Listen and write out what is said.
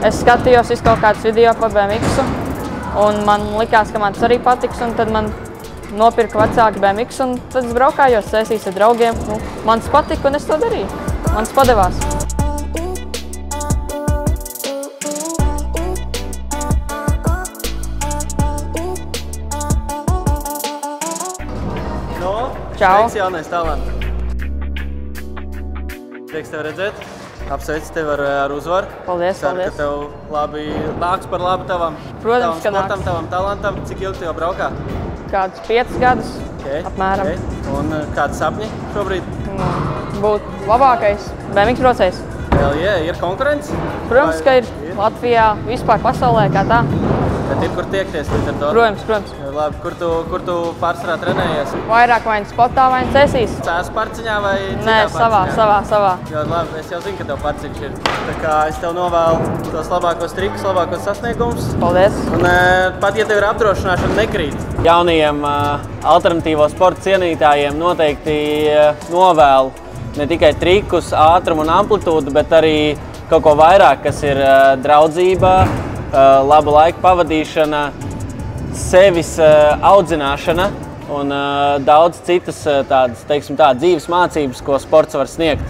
Es skatījos kaut kādus video par BMX-u, un man likās, ka man tas arī patiks, un tad man nopirka vecāki BMX, un tad es braukājos sēsīs ar draugiem. Man tas patika, un es to darīju. Man tas padevās. Čau! Sveiks, jaunais talants! Prieks tev redzēt. Apsveicu tevi ar uzvaru. Paldies, paldies. Ceru, ka tev labi nāks par labu tavam sportam, tavam talantam. Cik ilgi tev braukā? Kādus 5 gadus, apmēram. Un kādi sapņi šobrīd? Būt labākais BMX braucējs. Ir konkurence? Protams, ka ir Latvijā, vispār pasaulē, kā tā. Bet ir kur tiekties līdz ar to? Protams. Labi, kur tu pārsvarā trenējies? Vairāk vai spotā, vai sēsīs? Cēs parciņā vai citā Nē, savā. Ļoti labi, es jau zinu, ka tev parciņš ir. Tā kā es tev novēlu tos labākos trikus, labākos sasniegumus. Paldies. Un pat, ja tev ir apdrošināšana, nekrīt. Jaunajiem alternatīvo sporta cienītājiem noteikti novēlu ne tikai trikus, ātrumu un amplitūdu, bet arī kaut ko vairāk, kas ir draudzība, laba laika pavadīšana, sevis audzināšana un daudz citas tādas, teiksim tā, dzīves mācības, ko sports var sniegt.